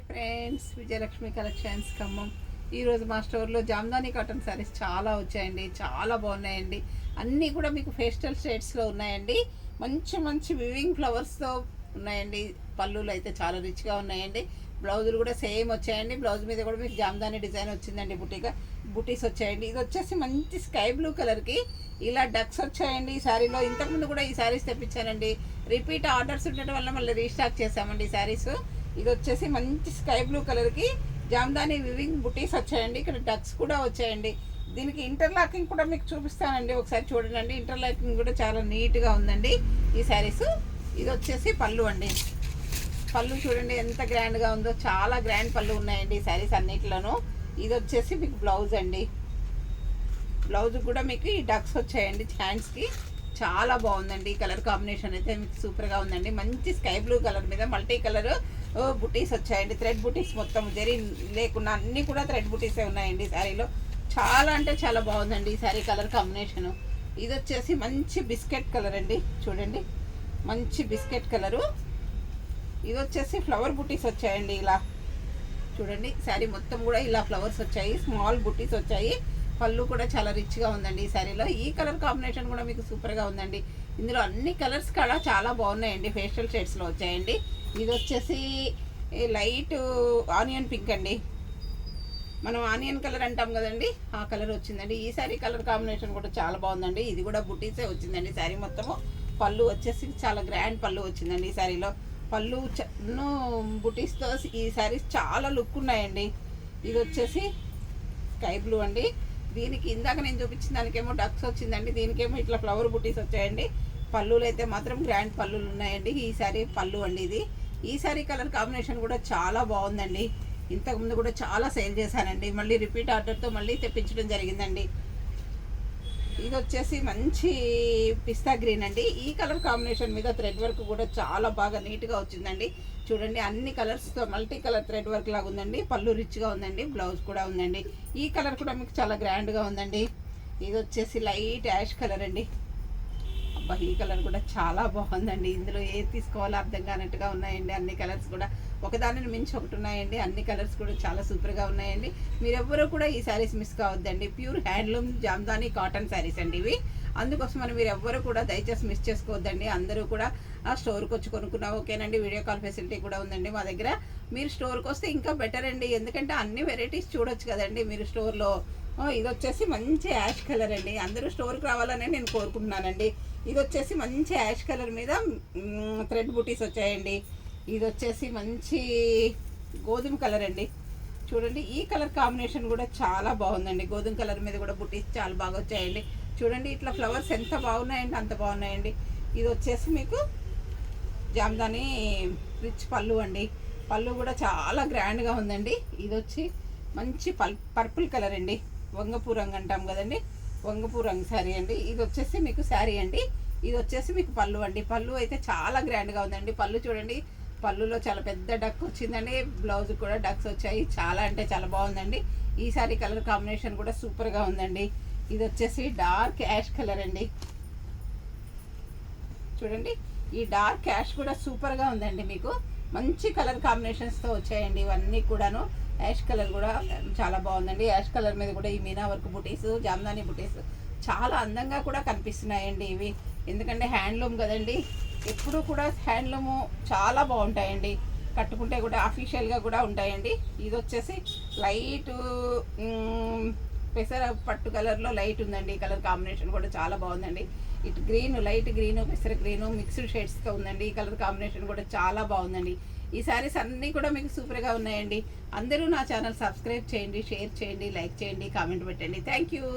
Friends, Vijayalakshmi collections Khammam. ఈరోజు మా స్టోర్లో జామ్దాని కాటన్ శారీస్ చాలా వచ్చాయండి, చాలా బాగున్నాయండి. అన్నీ కూడా మీకు ఫేస్టల్ షేడ్స్లో ఉన్నాయండి. మంచి మంచి వివింగ్ ఫ్లవర్స్తో ఉన్నాయండి. పళ్ళులు అయితే చాలా రిచ్గా ఉన్నాయండి. బ్లౌజులు కూడా సేమ్ వచ్చాయండి. బ్లౌజ్ మీద కూడా మీకు జామ్దాని డిజైన్ వచ్చిందండి. బుటీస్ వచ్చాయండి. ఇది వచ్చేసి మంచి స్కై బ్లూ కలర్కి ఇలా డక్స్ వచ్చాయండి ఈ శారీలో. ఇంతకుముందు కూడా ఈ శారీస్ తెప్పించానండి. రిపీట్ ఆర్డర్స్ ఉండటం వల్ల మళ్ళీ రీస్టాక్ చేసామండి ఈ శారీస్. ఇది వచ్చేసి మంచి స్కై బ్లూ కలర్కి జామ్దాని వివింగ్ బుటీస్ వచ్చాయండి. ఇక్కడ డక్స్ కూడా వచ్చాయండి. దీనికి ఇంటర్లాకింగ్ కూడా మీకు చూపిస్తానండి, ఒకసారి చూడండి. ఇంటర్లాకింగ్ కూడా చాలా నీట్గా ఉందండి ఈ శారీస్. ఇది వచ్చేసి పళ్ళు అండి. పళ్ళు చూడండి ఎంత గ్రాండ్గా ఉందో, చాలా గ్రాండ్ పళ్ళు ఉన్నాయండి ఈ శారీస్ అన్నిటిలోనూ. ఇది వచ్చేసి మీకు బ్లౌజ్ అండి. బ్లౌజ్ కూడా మీకు ఈ డక్స్ వచ్చాయండి హ్యాండ్స్కి. చాలా బాగుందండి. ఈ కలర్ కాంబినేషన్ అయితే మీకు సూపర్గా ఉందండి. మంచి స్కై బ్లూ కలర్ మీద మల్టీ కలర్ బుటీస్ వచ్చాయండి. థ్రెడ్ బుటీస్ మొత్తం జరీ లేకుండా అన్నీ కూడా థ్రెడ్ బుటీసే ఉన్నాయండి ఈ శారీలో. చాలా అంటే చాలా బాగుందండి ఈ శారీ కలర్ కాంబినేషను. ఇది వచ్చేసి మంచి బిస్కెట్ కలర్ అండి. చూడండి మంచి బిస్కెట్ కలరు. ఇది వచ్చేసి ఫ్లవర్ బుటీస్ వచ్చాయండి. ఇలా చూడండి శారీ మొత్తం కూడా ఇలా ఫ్లవర్స్ వచ్చాయి, స్మాల్ బుటీస్ వచ్చాయి. పళ్ళు కూడా చాలా రిచ్గా ఉందండి ఈ శారీలో. ఈ కలర్ కాంబినేషన్ కూడా మీకు సూపర్గా ఉందండి. ఇందులో అన్ని కలర్స్ కూడా చాలా బాగున్నాయండి. ఫేషియల్ షేడ్స్లో వచ్చాయండి. ఇది వచ్చేసి లైట్ ఆనియన్ పింక్ అండి. మనం ఆనియన్ కలర్ అంటాం కదండి, ఆ కలర్ వచ్చిందండి. ఈ శారీ కలర్ కాంబినేషన్ కూడా చాలా బాగుందండి. ఇది కూడా బుటీసే వచ్చిందండి శారీ మొత్తము. పళ్ళు వచ్చేసి చాలా గ్రాండ్ పళ్ళు వచ్చిందండి ఈ శారీలో. పళ్ళు బుటీస్తో ఈ శారీస్ చాలా లుక్ ఉన్నాయండి. ఇది వచ్చేసి స్కై బ్లూ అండి. దీనికి ఇందాక నేను చూపించిన దానికేమో డక్స్ వచ్చిందండి, దీనికేమో ఇట్లా ఫ్లవర్ బుటీస్ వచ్చాయండి. పళ్ళులు అయితే మాత్రం గ్రాండ్ పళ్ళులు ఉన్నాయండి. ఈ శారీ పళ్ళు అండి ఇది. ఈ శారీ కలర్ కాంబినేషన్ కూడా చాలా బాగుందండి. ఇంతకుముందు కూడా చాలా సేల్ చేశానండి. మళ్ళీ రిపీట్ ఆర్డర్తో మళ్ళీ తెప్పించడం జరిగిందండి. ఇది వచ్చేసి మంచి పిస్తా గ్రీన్ అండి. ఈ కలర్ కాంబినేషన్ మీద థ్రెడ్ వర్క్ కూడా చాలా బాగా నీట్గా వచ్చిందండి. చూడండి అన్ని కలర్స్తో మల్టీ కలర్ థ్రెడ్ వర్క్ లాగా ఉందండి. పళ్ళు రిచ్గా ఉందండి. బ్లౌజ్ కూడా ఉందండి. ఈ కలర్ కూడా మీకు చాలా గ్రాండ్గా ఉందండి. ఇది వచ్చేసి లైట్ యాష్ కలర్ అండి. అబ్బా ఈ కలర్ కూడా చాలా బాగుందండి. ఇందులో ఏది తీసుకోవాలో అర్థం కానట్టుగా ఉన్నాయండి. అన్ని కలర్స్ కూడా ఒకదానిని మించి ఒకటి ఉన్నాయండి. అన్ని కలర్స్ కూడా చాలా సూపర్గా ఉన్నాయండి. మీరెవ్వరూ కూడా ఈ శారీస్ మిస్ కావద్దండి. Pure handloom Jamdani cotton saris అండి ఇవి. అందుకోసమని మీరు ఎవ్వరూ కూడా దయచేసి మిస్ చేసుకోవద్దండి. అందరూ కూడా ఆ స్టోర్కి వచ్చి కొనుక్కున్నా ఓకేనండి. వీడియో కాల్ ఫెసిలిటీ కూడా ఉందండి మా దగ్గర. మీరు స్టోర్కి వస్తే ఇంకా బెటర్ అండి, ఎందుకంటే అన్ని వెరైటీస్ చూడొచ్చు కదండి మీరు స్టోర్లో. ఇది వచ్చేసి మంచి యాష్ కలర్ అండి. అందరూ స్టోర్కి రావాలని నేను కోరుకుంటున్నానండి. ఇది వచ్చేసి మంచి యాష్ కలర్ మీద థ్రెడ్ బుటీస్ వచ్చాయండి. ఇది వచ్చేసి మంచి గోధుమ కలర్ అండి. చూడండి ఈ కలర్ కాంబినేషన్ కూడా చాలా బాగుందండి. గోధుమ కలర్ మీద కూడా బుటీస్ చాలా బాగా వచ్చాయండి. చూడండి ఇట్లా ఫ్లవర్స్ ఎంత బాగున్నాయండి, అంత బాగున్నాయండి. ఇది వచ్చేసి మీకు జామ్దాని రిచ్ పళ్ళు అండి. పళ్ళు కూడా చాలా గ్రాండ్గా ఉందండి. ఇది వచ్చి మంచి పర్పుల్ కలర్ అండి. వంగపూ రంగు అంటాం కదండి, వంగపూ రంగు శారీ అండి. ఇది వచ్చేసి మీకు శారీ అండి. ఇది వచ్చేసి మీకు పళ్ళు అండి. పళ్ళు అయితే చాలా గ్రాండ్గా ఉందండి. పళ్ళు చూడండి, పళ్ళులో చాలా పెద్ద డక్ వచ్చిందండి. బ్లౌజ్ కూడా డక్స్ వచ్చాయి. చాలా అంటే చాలా బాగుందండి. ఈ శారీ కలర్ కాంబినేషన్ కూడా సూపర్గా ఉందండి. ఇది వచ్చేసి డార్క్ యాష్ కలర్ అండి. చూడండి ఈ డార్క్ యాష్ కూడా సూపర్గా ఉందండి. మీకు మంచి కలర్ కాంబినేషన్స్తో వచ్చాయండి ఇవన్నీ కూడాను. యాష్ కలర్ కూడా చాలా బాగుందండి. యాష్ కలర్ మీద కూడా ఈ మీనా వర్క్ బుటీస్, జామ్దాని బుటీస్ చాలా అందంగా కూడా కనిపిస్తున్నాయండి ఇవి. ఎందుకంటే హ్యాండ్లూమ్ కదండి, ఎప్పుడు కూడా హ్యాండ్లూము చాలా బాగుంటాయండి. కట్టుకుంటే కూడా అఫీషియల్గా కూడా ఉంటాయండి. ఇది వచ్చేసి లైట్ పెసర పట్టు కలర్లో లైట్ ఉందండి. ఈ కలర్ కాంబినేషన్ కూడా చాలా బాగుందండి. ఇటు గ్రీన్, లైట్ గ్రీను, పెసర గ్రీను మిక్స్డ్ షేడ్స్తో ఉందండి. ఈ కలర్ కాంబినేషన్ కూడా చాలా బాగుందండి. ఈ శారీస్ అన్నీ కూడా మీకు సూపర్గా ఉన్నాయండి. అందరూ నా ఛానల్ సబ్స్క్రైబ్ చేయండి, షేర్ చేయండి, లైక్ చేయండి, కామెంట్ పెట్టండి. Thank you.